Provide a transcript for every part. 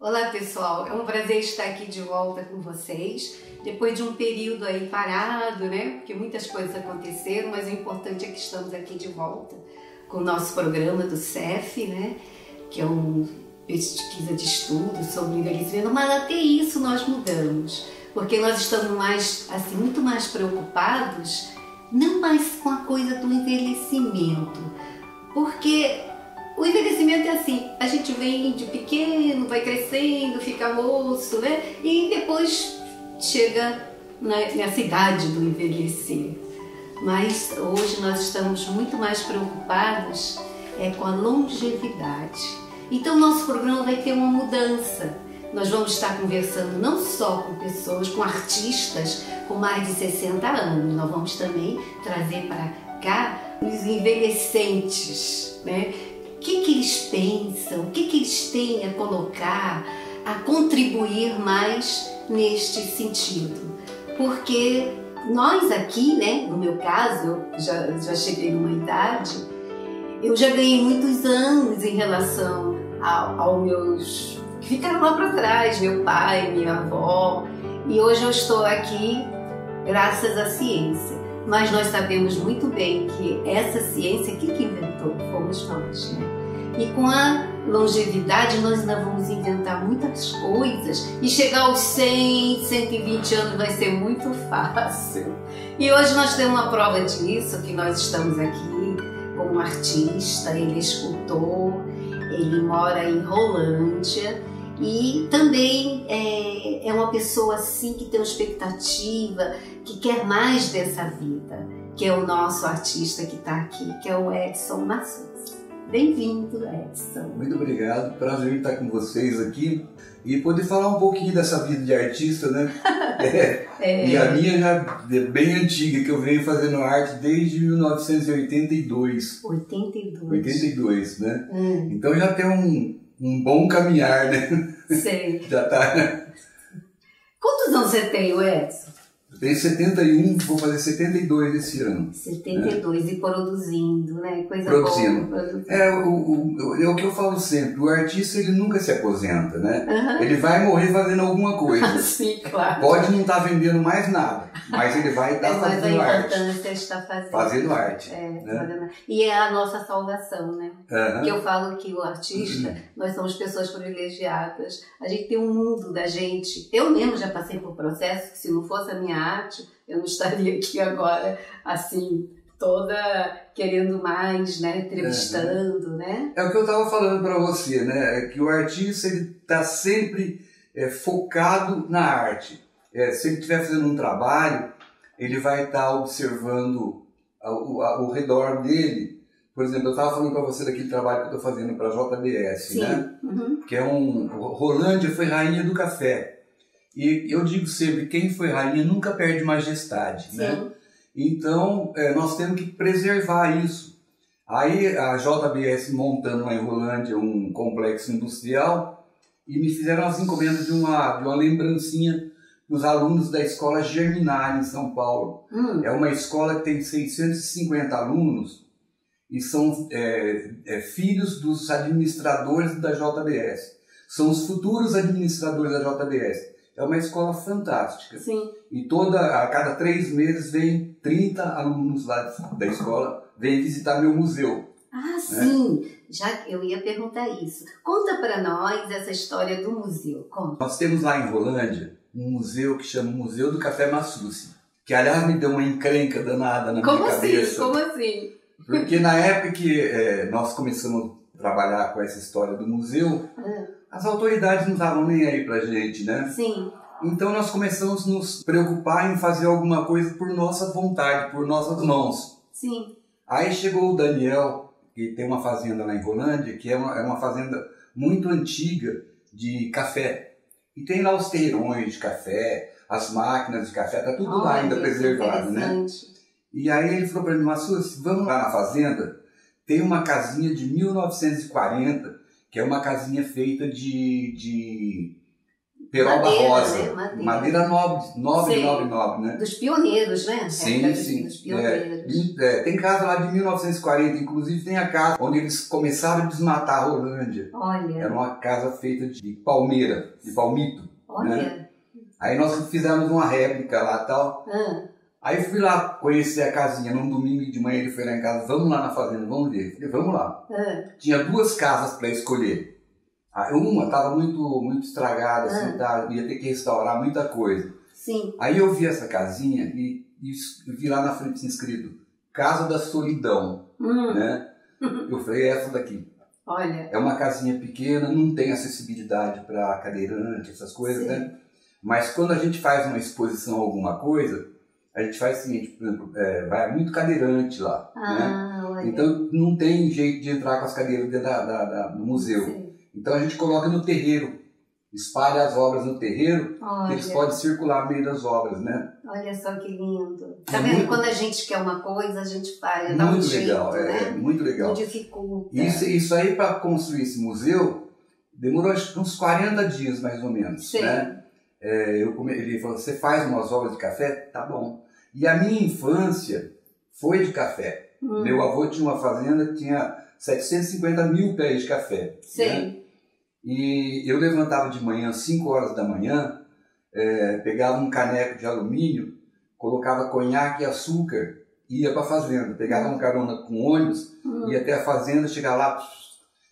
Olá pessoal, é um prazer estar aqui de volta com vocês, depois de um período aí parado, né? Porque muitas coisas aconteceram, mas o importante é que estamos aqui de volta com o nosso programa do CEF, né? Que é uma pesquisa de estudo sobre envelhecimento, mas até isso nós mudamos, porque nós estamos muito mais preocupados, não mais com a coisa do envelhecimento, porque o envelhecimento é assim, a gente vem de pequeno, vai crescendo, fica moço, né? E depois chega nessa idade do envelhecer. Mas hoje nós estamos muito mais preocupados com a longevidade. Então nosso programa vai ter uma mudança. Nós vamos estar conversando não só com pessoas, com artistas com mais de 60 anos, nós vamos também trazer para cá os envelhecentes, né? O que eles pensam, o que eles têm a colocar, a contribuir mais neste sentido. Porque nós aqui, né, no meu caso, eu já cheguei numa idade, eu já ganhei muitos anos em relação aos meus que ficaram lá para trás, meu pai, minha avó, e hoje eu estou aqui graças à ciência. Mas nós sabemos muito bem que essa ciência, quem que inventou? Fomos nós, né? E com a longevidade nós ainda vamos inventar muitas coisas e chegar aos 100, 120 anos vai ser muito fácil. E hoje nós temos uma prova disso, que nós estamos aqui com um artista, ele é escultor, ele mora em Rolândia e também é uma pessoa assim que tem uma expectativa, que quer mais dessa vida, que é o nosso artista que está aqui, que é o Edson Massucci. Bem-vindo, Edson. Muito obrigado, prazer em estar com vocês aqui e poder falar um pouquinho dessa vida de artista, né? E a minha já é bem antiga, que eu venho fazendo arte desde 1982. 82, né? Então já tem um bom caminhar, né? Sei. Já tá. Quantos anos você tem, Edson? Eu tenho 71, vou fazer 72 esse ano. 72, né? E produzindo, né? Coisa produzindo. boa. Produzindo. É o que eu falo sempre, o artista ele nunca se aposenta, né? Ele vai morrer fazendo alguma coisa. Sim, claro. Pode não estar vendendo mais nada, mas ele vai estar fazendo arte. Mas a importância está fazendo arte. Né? E é a nossa salvação, né? Que eu falo que o artista, nós somos pessoas privilegiadas. A gente tem um mundo da gente. Eu mesmo já passei por processo que se não fosse a minha arte, eu não estaria aqui agora, assim, toda querendo mais, né? Entrevistando, né? É o que eu estava falando para você, né? É que o artista ele está sempre focado na arte. Se ele estiver fazendo um trabalho, ele vai estar observando ao redor dele. Por exemplo, eu estava falando para você daquele trabalho que eu estou fazendo para a JBS, sim, né? Que é Rolândia foi rainha do café. E eu digo sempre, quem foi rainha nunca perde majestade, né? Então, nós temos que preservar isso. Aí a JBS montando lá em Rolândia um complexo industrial e me fizeram as encomendas de uma lembrancinha dos alunos da escola Germinar em São Paulo. É uma escola que tem 650 alunos e são filhos dos administradores da JBS. São os futuros administradores da JBS. É uma escola fantástica. Sim. E a cada 3 meses vem 30 alunos lá da escola, vêm visitar meu museu. Ah, sim. Já eu ia perguntar isso. Conta para nós essa história do museu. Conta. Nós temos lá em Rolândia um museu que chama Museu do Café Massucci, que aliás me deu uma encrenca danada na minha cabeça. Como assim? Porque na época que nós começamos a trabalhar com essa história do museu, as autoridades não estavam nem aí pra gente, né? Sim. Então nós começamos a nos preocupar em fazer alguma coisa por nossa vontade, por nossas mãos. Sim. Aí chegou o Daniel, que tem uma fazenda lá em Rolândia, que é uma fazenda muito antiga de café. E tem lá os terrões de café, as máquinas de café, tá tudo lá ainda preservado, né? E aí ele falou para mim, Massucci, vamos lá na fazenda, tem uma casinha de 1940, que é uma casinha feita de peroba madeira, rosa, né? madeira nobre, né? Dos pioneiros, né? Sim, sim. Dos pioneiros. Tem casa lá de 1940, inclusive tem a casa onde eles começaram a desmatar a Rolândia. Olha. Era uma casa feita de palmeira, de palmito. Olha. Né? Aí nós fizemos uma réplica lá e tal. Aí fui lá conhecer a casinha, num domingo de manhã ele foi lá em casa, vamos lá na fazenda, vamos ver. Falei, vamos lá. Tinha 2 casas para escolher. Uma estava muito estragada, assim, ia ter que restaurar muita coisa. Sim. Aí eu vi essa casinha e vi lá na frente escrito Casa da Solidão. Né? Eu falei, essa daqui. Olha. É uma casinha pequena, não tem acessibilidade para cadeirante, essas coisas, sim, né? Mas quando a gente faz uma exposição alguma coisa, a gente faz o seguinte, por exemplo, vai muito cadeirante lá, né? Olha. Então não tem jeito de entrar com as cadeiras dentro do museu. Sim. Então a gente coloca no terreiro, espalha as obras no terreiro, que eles podem circular no meio das obras, né? Olha só que lindo. Tá vendo? Quando a gente quer uma coisa, a gente faz, dá um jeito, legal, né? Muito legal. Não dificulta. Isso aí, para construir esse museu, demorou uns 40 dias mais ou menos, sim, né? Ele falou, você faz umas obras de café? Tá bom. E a minha infância foi de café. Meu avô tinha uma fazenda que tinha 750 mil pés de café. Sim. Né? E eu levantava de manhã, 5 horas da manhã, pegava um caneco de alumínio, colocava conhaque e açúcar, ia para a fazenda. Pegava uma carona com ônibus, ia até a fazenda, chegava lá,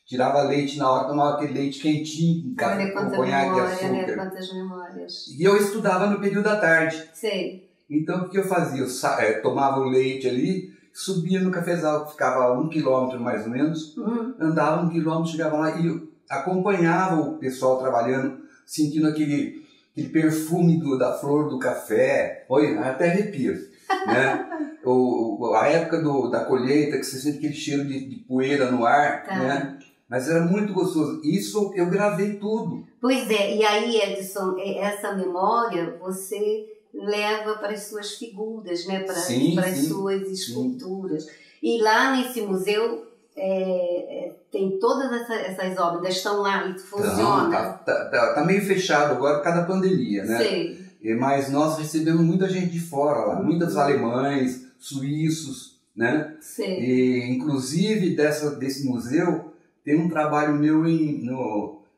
tirava leite na hora, tomava aquele leite quentinho, com conhaque e açúcar. Né? Quantas memórias. E eu estudava no período da tarde. Sim. Então o que eu fazia? Eu tomava o leite ali, subia no cafezal, que ficava a 1 quilômetro mais ou menos, andava 1 quilômetro, chegava lá e eu acompanhava o pessoal trabalhando, sentindo aquele perfume da flor do café. Olha, até arrepio, né? A época da colheita, que você sente aquele cheiro de poeira no ar, né? Mas era muito gostoso. Isso eu gravei tudo. Pois é, e aí, Edson, essa memória você leva para as suas figuras, né? Para as suas esculturas. Sim. E lá nesse museu tem todas essas obras, estão lá e funciona? Tá meio fechado agora por causa da pandemia, né? Sim. Mas nós recebemos muita gente de fora lá, muitos alemães, suíços, né? Sim. E inclusive desse museu tem um trabalho meu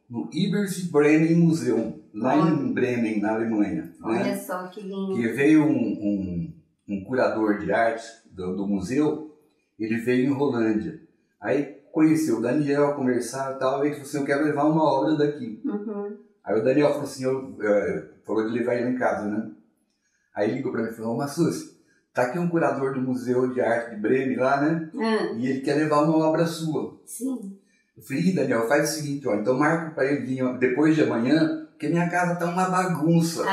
no Ibersbremen Museum, lá em Bremen, na Alemanha. Olha, né? Só que lindo. Que veio um curador de arte do museu, ele veio em Rolândia. Aí conheceu o Daniel, conversaram e tal, e ele falou assim, eu quero levar uma obra daqui. Aí o Daniel falou assim, falou de levar ele em casa, né? Aí ligou para mim e falou, Massus, tá aqui um curador do Museu de Arte de Bremen lá, né? E ele quer levar uma obra sua. Sim. Eu falei, Daniel, faz o seguinte, ó, então marca para ele vir depois de amanhã, porque minha casa tá uma bagunça.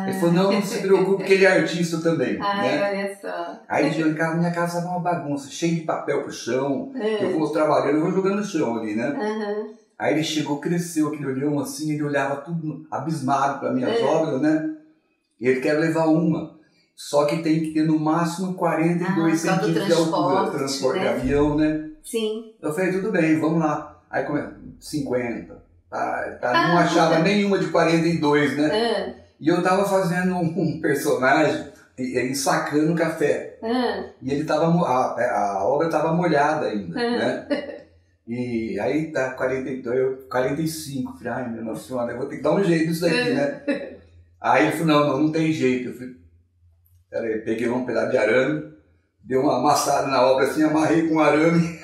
Ele falou, não se preocupe, porque ele é artista também. Né? Olha só. Aí ele chegou em casa, minha casa tá uma bagunça, cheio de papel pro chão, eu vou trabalhando, eu vou jogando no chão ali, né? Aí ele chegou, cresceu aquele olhão assim, ele olhava tudo abismado para minhas obras, né? E ele quer levar uma. Só que tem que ter no máximo 42 centímetros de altura, transporte de avião, né? Sim. Eu falei, tudo bem, vamos lá. Aí 50. Não achava nenhuma de 42, né? E eu tava fazendo um personagem ensacando café. E ele tava, a obra tava molhada ainda, né? E aí tá 42, 45. Falei, ai meu Nossa Senhora, eu vou ter que dar um jeito nisso daqui, né? Aí ele falou, não tem jeito. Eu falei, peraí, peguei um pedaço de arame, dei uma amassada na obra assim, amarrei com arame.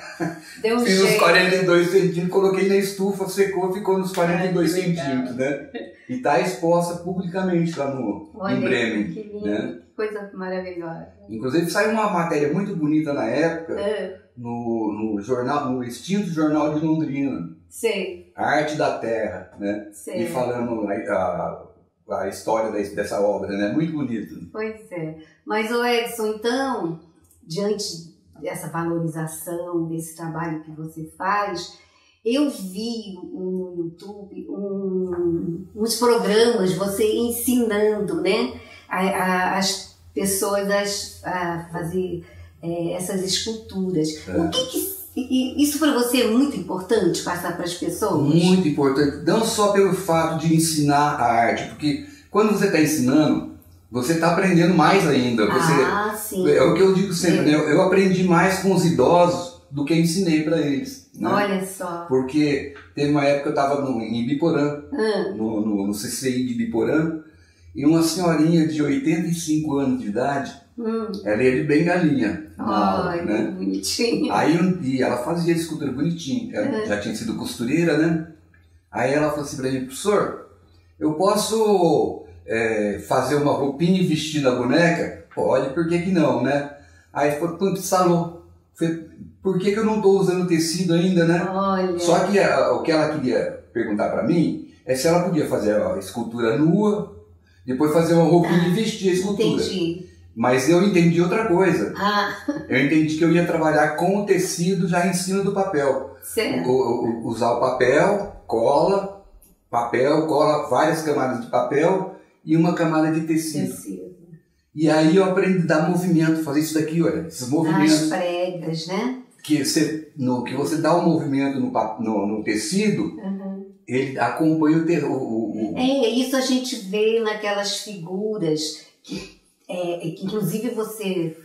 Deu fiz uns 42 centímetros, coloquei na estufa, secou, ficou nos 42 centímetros, né? E tá exposta publicamente lá em Bremen. Que lindo, né? Que coisa maravilhosa. Inclusive saiu uma matéria muito bonita na época, no jornal, no extinto Jornal de Londrina. Sei. A Arte da Terra, né? Sei. E falando a história dessa obra, né? Muito bonito. Pois é. Mas, Edson, então, diante dessa valorização, desse trabalho que você faz, eu vi no YouTube uns programas, você ensinando, né, as pessoas a fazer essas esculturas. O que E isso para você é muito importante passar para as pessoas? Muito importante, não só pelo fato de ensinar a arte, porque quando você está ensinando, você está aprendendo mais ainda. Sim. É o que eu digo sempre, né? Eu aprendi mais com os idosos do que ensinei para eles. Né? Olha só. Porque teve uma época que eu estava em Ibiporã, no CCI de Ibiporã, e uma senhorinha de 85 anos de idade, ela ia de bengalinha. Ai, né? Bonitinha. Aí um dia ela fazia escultura bonitinha, ela já tinha sido costureira, né? Aí ela falou assim para mim, professor, eu posso fazer uma roupinha e vestir na boneca? Pode, por que não, né? Aí falou, pronto, salou. Por que eu não estou usando tecido ainda, né? Olha. Só que o que ela queria perguntar para mim é se ela podia fazer a escultura nua, depois fazer uma roupinha e vestir a escultura. Entendi. Mas eu entendi outra coisa. Eu entendi que eu ia trabalhar com o tecido já em cima do papel. Certo. Usar o papel, cola, várias camadas de papel e uma camada de tecido. E aí eu aprendi a dar movimento, fazer isso daqui, olha, esses movimentos. As pregas, né? Que você dá um movimento no tecido, ele acompanha o... Isso a gente vê naquelas figuras que inclusive você,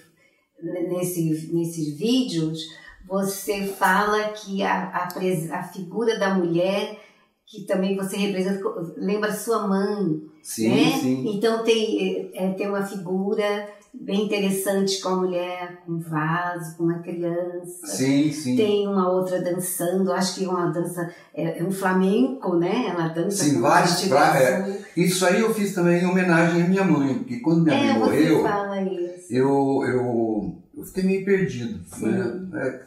nesses vídeos, você fala que a figura da mulher, que também você representa, lembra sua mãe. Sim, né? sim. Então tem uma figura bem interessante com a mulher, com um vaso, com uma criança. Sim, sim. Tem uma outra dançando, acho que é uma dança, é um flamenco, né? Ela dança sim, com vários. Isso aí eu fiz também em homenagem à minha mãe, porque quando minha mãe morreu, você fala isso. Eu fiquei meio perdido. Né?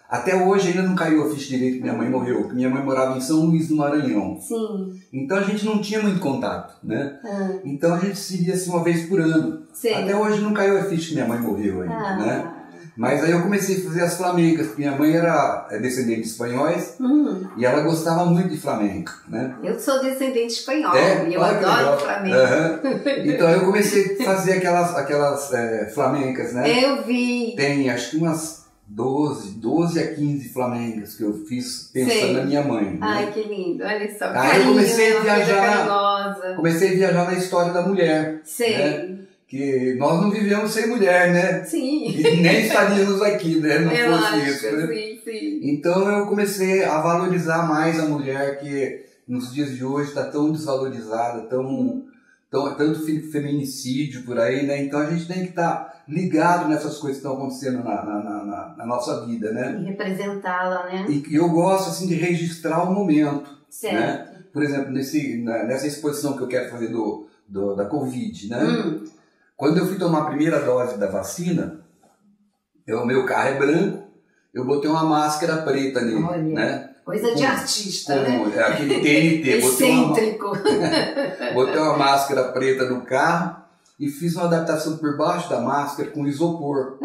Até hoje ainda não caiu a ficha direito que minha mãe morreu, porque minha mãe morava em São Luís do Maranhão. Sim. Então a gente não tinha muito contato, né? Então a gente se via assim uma vez por ano. Sim. Até hoje não caiu a ficha que minha mãe morreu ainda, né? Mas aí eu comecei a fazer as flamencas, porque minha mãe era descendente de espanhóis e ela gostava muito de flamenco, né? Eu sou descendente espanhol e eu adoro flamenco. Então eu comecei a fazer aquelas flamencas, né? Eu vi. Tem acho que umas 12 a 15 flamencas que eu fiz pensando na minha mãe. Né? Ai, que lindo, olha só. Aí eu comecei a viajar na história da mulher. Sei. Né? Que nós não vivemos sem mulher, né? Sim. E nem estaríamos aqui, né? Não eu fosse acho, isso. Né? Sim. Então eu comecei a valorizar mais a mulher, que nos dias de hoje está tão desvalorizada, tanto feminicídio por aí, né? Então a gente tem que estar ligado nessas coisas que estão acontecendo na nossa vida, né? E representá-la, né? E eu gosto assim de registrar o momento. Certo. Né? Por exemplo, nessa exposição que eu quero fazer da Covid, né? Quando eu fui tomar a primeira dose da vacina, o meu carro é branco, eu botei uma máscara preta nele. Olha, né? Coisa de artista, né? Aquele TNT. Excêntrico. Botei uma máscara preta no carro e fiz uma adaptação por baixo da máscara com isopor.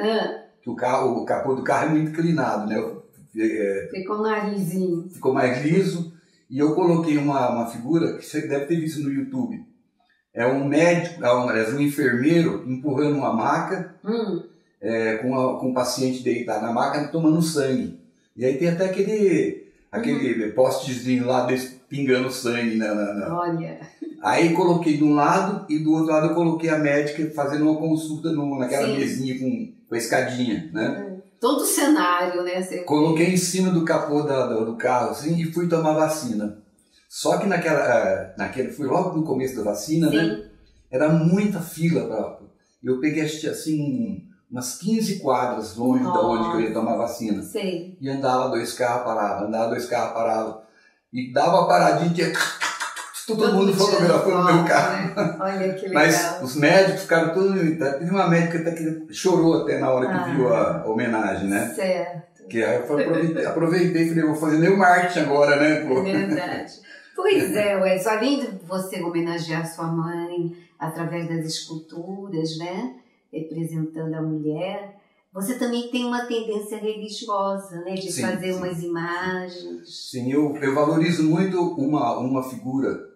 Que o capô do carro é muito inclinado, né? Ficou narizinho. Ficou mais liso. E eu coloquei uma figura que você deve ter visto no YouTube. É um médico, um enfermeiro empurrando uma maca com um paciente deitado na maca tomando sangue. E aí tem até aquele postezinho lá pingando sangue. Olha. Aí coloquei de um lado e do outro lado eu coloquei a médica fazendo uma consulta naquela mesinha com a escadinha, né? Todo o cenário, né? Coloquei em cima do capô do carro assim, e fui tomar vacina. Só que fui logo no começo da vacina, né? Era muita fila. Eu peguei assim umas 15 quadras longe de onde eu ia tomar vacina. Sei. E andava 2 carros, parava. E dava uma paradinha, tinha todo mundo fotografando o meu carro. Né? Olha que legal. Mas os médicos ficaram todos... Teve uma médica até que chorou até na hora que viu a homenagem, né? Certo. Que aí eu aproveitei e falei, vou fazer meu marketing agora, né? É verdade. Pois é, Wes, além de você homenagear sua mãe através das esculturas, né? Representando a mulher, você também tem uma tendência religiosa, né? De fazer umas imagens. Sim, eu valorizo muito uma figura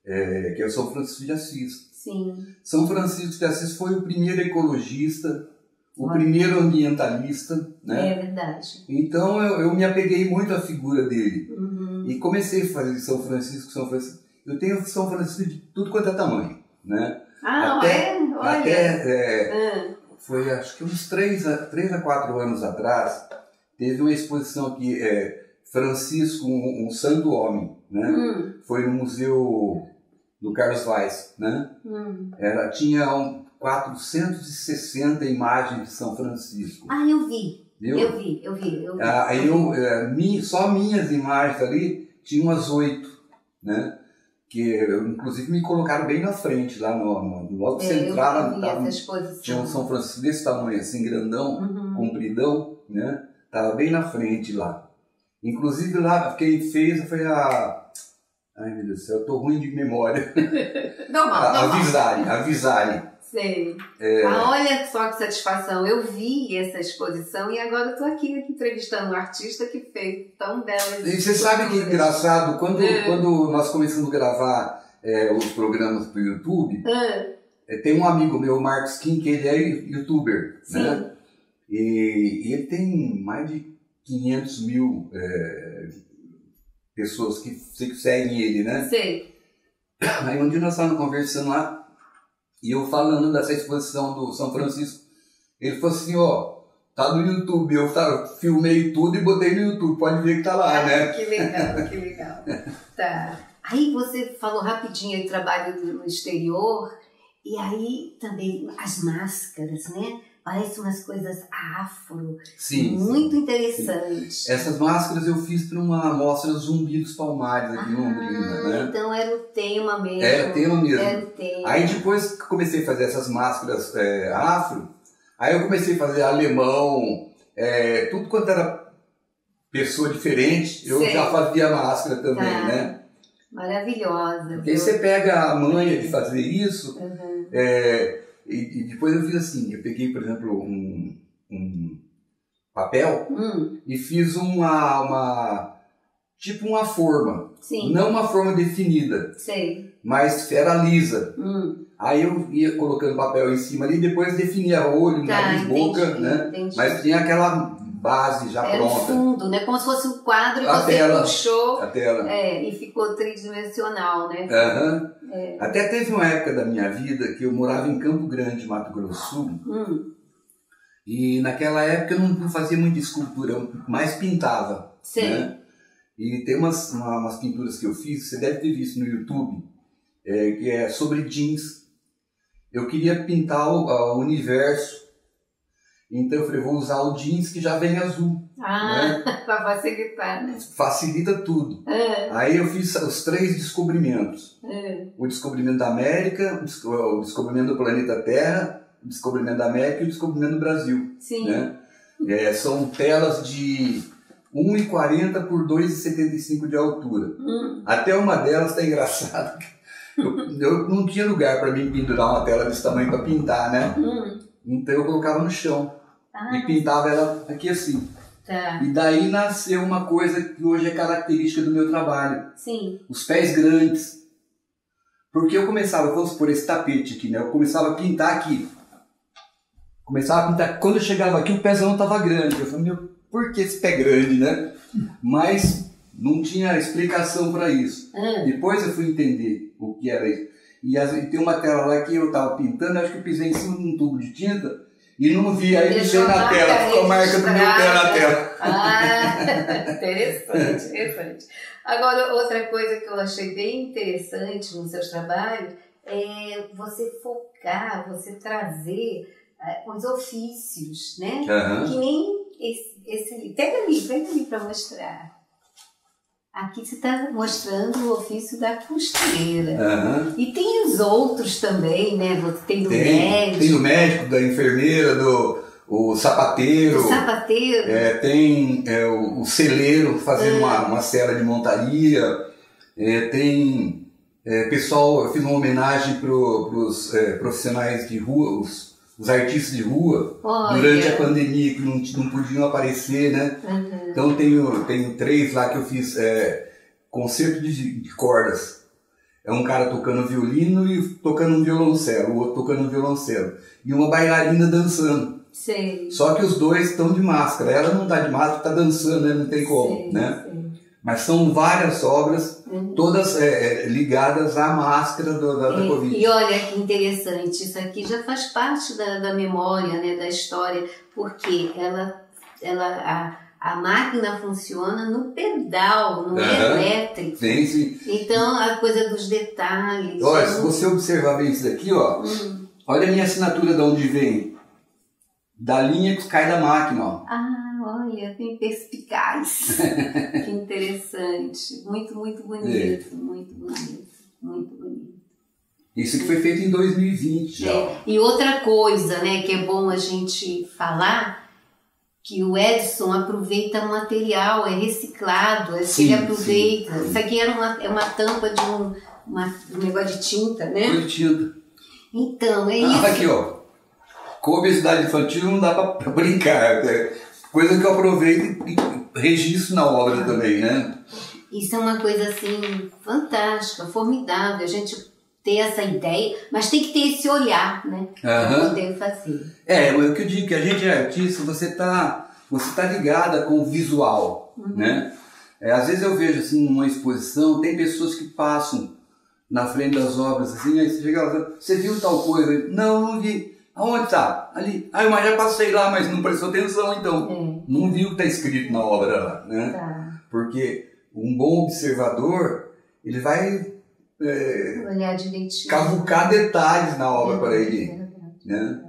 que é o São Francisco de Assis. Sim. São Francisco de Assis foi o primeiro ecologista, o primeiro ambientalista, né? É verdade. Então eu me apeguei muito à figura dele. E comecei a fazer São Francisco. Eu tenho São Francisco de tudo quanto é tamanho, né? Foi acho que uns 3 a 4 anos atrás, teve uma exposição aqui, Francisco, um santo homem, né? Foi no Museu do Carlos Weiss, né? Tinha 460 imagens de São Francisco. Eu vi. Viu? Eu vi. Só minhas imagens ali tinham umas 8, né? Que inclusive me colocaram bem na frente, lá logo central, tinha um São Francisco desse tamanho, assim, grandão, compridão, né? Tava bem na frente lá. Inclusive lá, quem fez foi ai meu Deus do céu, eu tô ruim de memória. A Visari. Sei. Olha só que satisfação. Eu vi essa exposição e agora eu tô aqui entrevistando um artista que fez tão belas. E você sabe que é engraçado, quando nós começamos a gravar os programas pro YouTube, tem um amigo meu, Marcos Kim, que ele é youtuber, né? E ele tem mais de 500 mil pessoas que seguem ele, né? Sei. Aí um dia nós estávamos conversando lá, e eu falando dessa exposição do São Francisco, ele falou assim, tá no YouTube, eu filmei tudo e botei no YouTube, pode ver que tá lá, né? Que legal. Tá. Aí você falou rapidinho aí, trabalho no exterior, e aí também as máscaras, né? Parecem umas coisas afro, muito interessantes. Essas máscaras eu fiz para uma mostra Zumbi dos Palmares aqui em Londrina, né? Então era o tema mesmo. Era o tema mesmo. Era o tema. Aí depois que comecei a fazer essas máscaras afro, aí eu comecei a fazer alemão, tudo quanto era pessoa diferente, eu já fazia máscara também, né? Maravilhosa. Porque aí você pega a manha de fazer isso, e depois eu fiz assim, eu peguei, por exemplo, um papel e fiz tipo uma forma. Sim. Não uma forma definida, mas era lisa. Aí eu ia colocando papel em cima ali e depois definia olho, nariz, boca, né? Entendi. Mas tinha aquela base já pronta. Era o fundo, né? Como se fosse um quadro e você puxou e ficou tridimensional, né? Até teve uma época da minha vida que eu morava em Campo Grande, Mato Grosso do Sul. E naquela época eu não fazia muita escultura, eu mais pintava. Né? E tem umas pinturas que eu fiz, você deve ter visto no YouTube, que é sobre jeans. Eu queria pintar o universo. Então eu falei, vou usar o jeans que já vem azul. Né? Para facilitar, né? Facilita tudo. Aí eu fiz os 3 descobrimentos. O descobrimento da América, o descobrimento do planeta Terra, o descobrimento da América e o descobrimento do Brasil. Né? São telas de 1,40 por 2,75 de altura. Até uma delas está engraçada. Eu não tinha lugar para mim pendurar uma tela desse tamanho para pintar, né? Então eu colocava no chão e pintava ela aqui assim. E daí nasceu uma coisa que hoje é característica do meu trabalho. Os pés grandes. Porque eu começava, vamos supor, esse tapete aqui, né? Eu começava a pintar aqui. Quando eu chegava aqui, o pezão estava grande. Eu falei, por que esse pé grande, né? Mas não tinha explicação para isso. Depois eu fui entender o que era isso. E tem uma tela lá que eu estava pintando, acho que eu pisei em cima de um tubo de tinta e não vi, aí deixei na tela, ficou a marca do meu pé na tela. Interessante. Agora, outra coisa que eu achei bem interessante nos seus trabalhos é você focar, você trazer os ofícios, né? Que nem esse... Pega ali para mostrar. Aqui você está mostrando o ofício da costureira. E tem os outros também, né? Tem do médico. Tem o médico, da enfermeira, o sapateiro. O sapateiro. Tem o celeiro fazendo uma cela de montaria. Tem pessoal, eu fiz uma homenagem para os profissionais de rua, os artistas de rua, durante a pandemia, que não podiam aparecer, né? Então tenho 3 lá que eu fiz concerto de cordas. É um cara tocando violino e tocando um violoncelo, o outro tocando um violoncelo. E uma bailarina dançando. Sei. Só que os dois estão de máscara. Ela não está de máscara, está dançando, né? Não tem como, Sei, né? sei. Mas são várias obras, todas ligadas à máscara da Covid. E olha que interessante, isso aqui já faz parte da memória, né, da história, porque a máquina funciona no pedal, não é elétrico. Sim, sim. Então, a coisa dos detalhes. Olha, se você observar bem isso daqui, ó, olha a minha assinatura de onde vem. Da linha que cai da máquina, ó. Olha, bem perspicaz. Que interessante. Muito, muito bonito. Muito bonito. Muito bonito. Isso que foi feito em 2020 já. E outra coisa, né, que é bom a gente falar, que o Edson aproveita o material, é reciclado, ele aproveita. Sim. Isso aqui é uma tampa de um negócio de tinta, né? Foi de tinta. Então, é isso. Aqui, ó. Com obesidade infantil não dá pra brincar. Coisa que eu aproveito e registro na obra também, né? Isso é uma coisa, assim, fantástica, formidável. A gente ter essa ideia, mas tem que ter esse olhar, né? Pra poder fazer. O que eu digo, que a gente é artista, você tá ligada com o visual, né? Às vezes eu vejo, assim, numa exposição, tem pessoas que passam na frente das obras, assim, aí você chega lá, você viu tal coisa? Não vi. Aonde tá? Ali. Mas já passei lá, mas não prestou atenção, então. Não viu o que tá escrito na obra lá, né? Tá. Porque um bom observador, ele vai olhar direitinho, cavucar detalhes na obra para ele, né?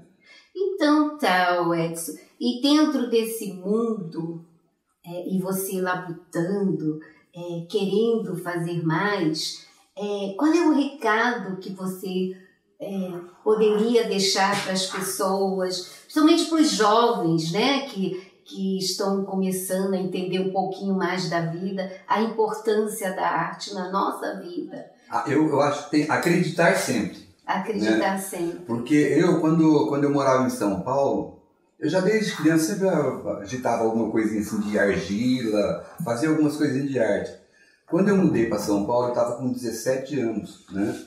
Então tá, Edson. E dentro desse mundo, e você labutando, querendo fazer mais, qual é o recado que você poderia deixar para as pessoas, principalmente para os jovens, né, que estão começando a entender um pouquinho mais da vida, a importância da arte na nossa vida? Eu acho que tem acreditar sempre. Acreditar, né? Sempre. Porque quando eu morava em São Paulo, eu já desde criança sempre agitava alguma coisinha assim de argila, fazia algumas coisinhas de arte. Quando eu mudei para São Paulo, eu estava com 17 anos, né?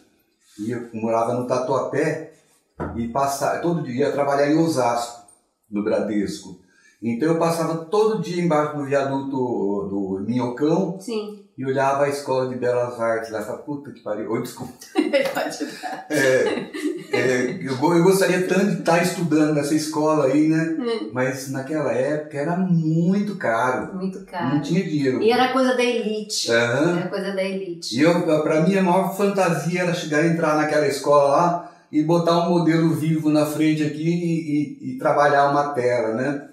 E eu morava no Tatuapé e todo dia ia trabalhar em Osasco, no Bradesco. Então eu passava todo dia embaixo do viaduto do Minhocão. Sim. E olhava a Escola de Belas Artes lá e falava, puta que pariu, desculpa. Eu gostaria tanto de estar estudando nessa escola aí, né? Mas naquela época era muito caro. Muito caro. Não tinha dinheiro. E era coisa da elite. Era coisa da elite. E pra mim a maior fantasia era entrar naquela escola lá e botar um modelo vivo na frente aqui e trabalhar uma tela, né?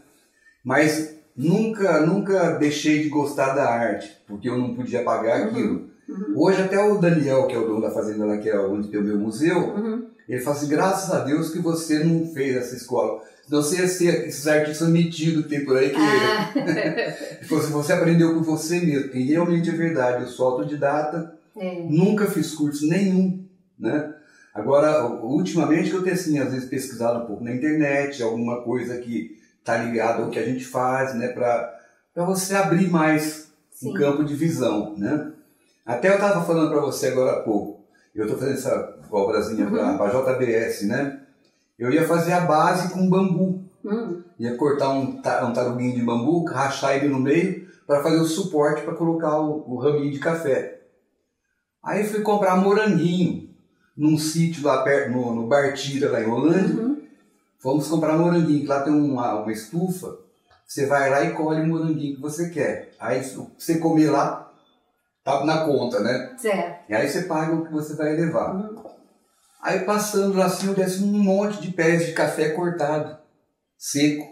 Mas nunca deixei de gostar da arte, porque eu não podia pagar aquilo. Hoje até o Daniel, que é o dono da fazenda lá, que é onde tem o meu museu, ele fala assim, graças a Deus que você não fez essa escola. Senão você ia ser esses artistas metidos que tem por aí. Ele falou assim, você aprendeu por você mesmo. E realmente é verdade, eu sou autodidata, nunca fiz curso nenhum, né? Agora, ultimamente que eu tenho assim, às vezes pesquisado um pouco na internet, alguma coisa que tá ligado ao que a gente faz, né, para você abrir mais o campo de visão, né? Até eu estava falando para você agora há pouco, eu estou fazendo essa obrazinha para a JBS, né? Eu ia fazer a base com bambu, ia cortar um taruguinho de bambu, rachar ele no meio para fazer o suporte para colocar o raminho de café. Aí fui comprar moranguinho num sítio lá perto, no Bartira, lá em Rolândia. Fomos comprar moranguinho, que lá tem uma estufa, você vai lá e colhe o moranguinho que você quer. Aí você comer lá, tá na conta, né? Certo. E aí você paga o que você vai levar. Aí passando lá assim, eu desci um monte de pés de café cortado, seco.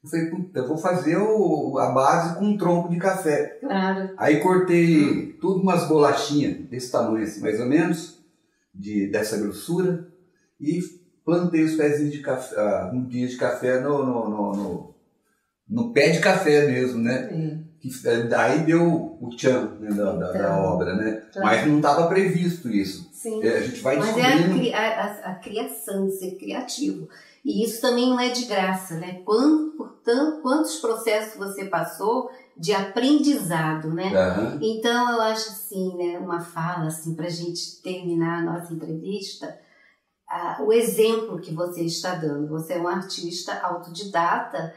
Eu falei, puta, eu vou fazer a base com um tronco de café. Claro. Aí cortei tudo umas bolachinhas desse tamanho assim, mais ou menos, dessa grossura, e plantei os pezinhos de café, mudinhas de café no pé de café mesmo, né? Aí deu o tchan, né, da obra, né? Claro. Mas não estava previsto isso. Sim. A gente vai descobrindo... Mas a criação, ser criativo. E isso também não é de graça, né? Quantos processos você passou de aprendizado, né? Então eu acho assim, né, uma fala assim, para a gente terminar a nossa entrevista. o exemplo que você está dando. Você é um artista autodidata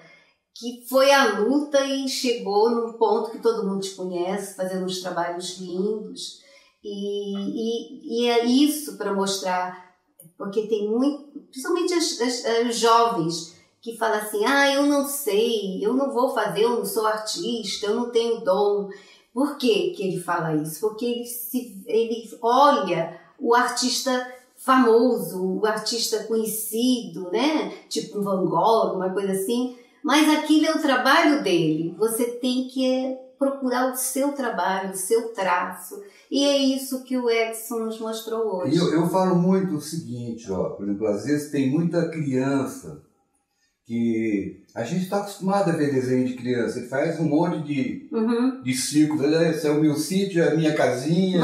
que foi à luta e chegou num ponto que todo mundo te conhece, fazendo uns trabalhos lindos. E é isso para mostrar, porque tem muito, principalmente os jovens, que falam assim, eu não sei, eu não vou fazer, eu não sou artista, eu não tenho dom. Por que ele fala isso? Porque ele olha o artista famoso, o artista conhecido, né? Tipo um Van Gogh, uma coisa assim, mas aquilo é o trabalho dele. Você tem que procurar o seu trabalho, o seu traço, e é isso que o Edson nos mostrou hoje. Eu falo muito o seguinte, por exemplo, às vezes tem muita criança que a gente está acostumado a ver desenho de criança, ele faz um monte de círculos, esse é o meu sítio, é a minha casinha.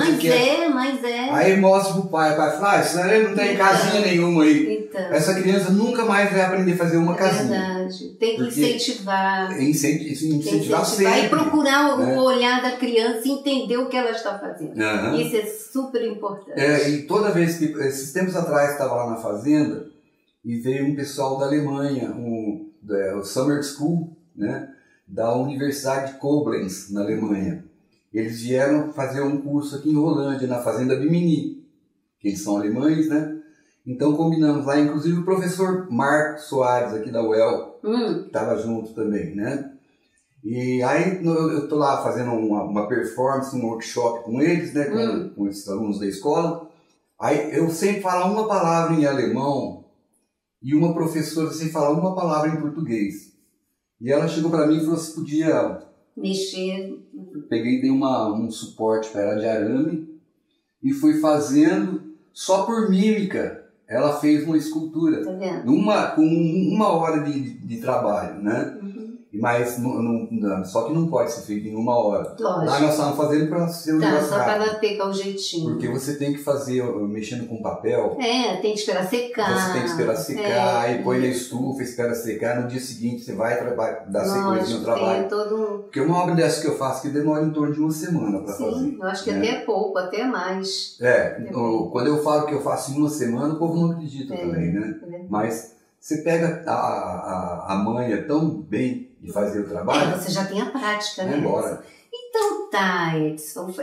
Mas é. Aí mostra pro pai, o pai fala, isso aí não tem casinha nenhuma aí. Então, essa criança nunca mais vai aprender a fazer uma casinha. Verdade, tem que incentivar. Incentivar sempre. E procurar o olhar da criança e entender o que ela está fazendo. Isso é super importante. E toda vez que, esses tempos atrás, estava lá na fazenda, e veio um pessoal da Alemanha, o Summer School, né, da Universidade de Koblenz, na Alemanha. Eles vieram fazer um curso aqui em Rolândia, na Fazenda Bimini, que eles são alemães, né? Então combinamos lá, inclusive o professor Marco Soares, aqui da UEL, que estava junto também, né? E aí eu estou lá fazendo uma performance, um workshop com eles, né, com esses alunos da escola. Aí eu sempre falo uma palavra em alemão, e uma professora sem falar uma palavra em português. E ela chegou para mim e falou se podia mexer. Peguei e dei um suporte para ela de arame e fui fazendo só por mímica. Ela fez uma escultura. Tá vendo? Com uma hora de trabalho, né? Mas só que não pode ser feito em uma hora. Lógico. Lá nós estávamos fazendo para ser um negócio só para rápido. ela pegar o jeitinho. Porque você tem que fazer, mexendo com papel. Tem que esperar secar. Você tem que esperar secar, aí põe na estufa, espera secar. No dia seguinte você vai dar sequência no trabalho. Porque uma obra dessa que eu faço que demora em torno de uma semana para fazer. Sim, eu acho que até pouco, até mais. Quando eu falo que eu faço em uma semana, o povo não acredita também, né? Mas você pega a manha tão bem de fazer o trabalho. Você já tem a prática, né? Embora. Então tá, Edson.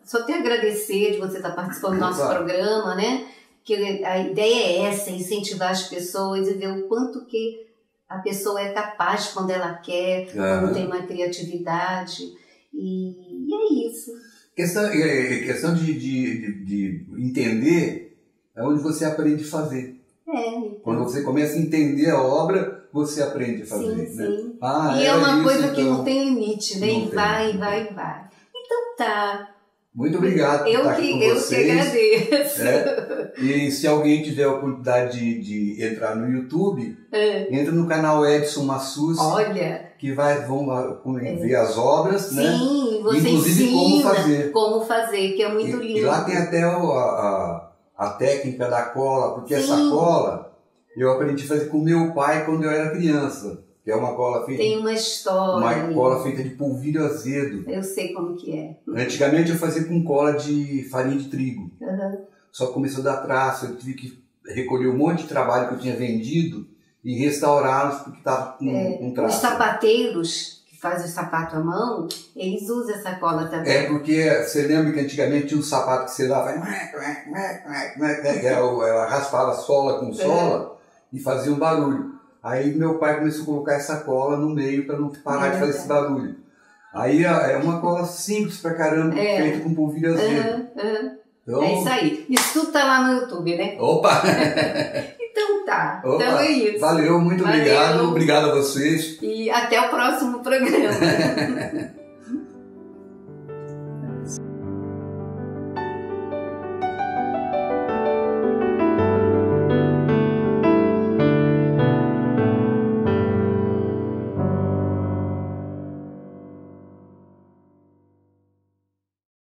Só tenho a agradecer de você estar participando do nosso programa, né? Que a ideia é essa, incentivar as pessoas e ver o quanto que a pessoa é capaz quando ela quer, quando tem uma criatividade. E é isso. Questão de entender é onde você aprende a fazer. Então. Quando você começa a entender a obra, você aprende a fazer. Sim, né? sim. E é uma coisa que não tem limite, né? E vai. Então tá. Muito obrigado por estar aqui com vocês. Eu que agradeço. E se alguém tiver a oportunidade de entrar no YouTube, entra no canal Edson Massucci. Olha. Que vão ver as obras, né? Sim, você inclusive ensina como fazer, que é muito lindo. E lá tem até a técnica da cola, porque essa cola eu aprendi a fazer com meu pai quando eu era criança. Que é uma cola feita... Tem uma história. Uma cola feita de polvilho azedo. Eu sei como que é. Antigamente eu fazia com cola de farinha de trigo. Só começou a dar traço, eu tive que recolher um monte de trabalho que eu tinha vendido e restaurá-los porque estava com traço. Os sapateiros que fazem o sapato à mão, eles usam essa cola também. Porque você lembra que antigamente tinha um sapato que você dava, ela raspava sola com sola e fazia um barulho. Aí meu pai começou a colocar essa cola no meio para não parar de fazer esse barulho. Aí é uma cola simples pra caramba, feita com polvilho azedo. Então, é isso aí. Isso tudo tá lá no YouTube, né? Opa! Então tá. Então é isso. Valeu, muito obrigado. Obrigado a vocês. E até o próximo programa.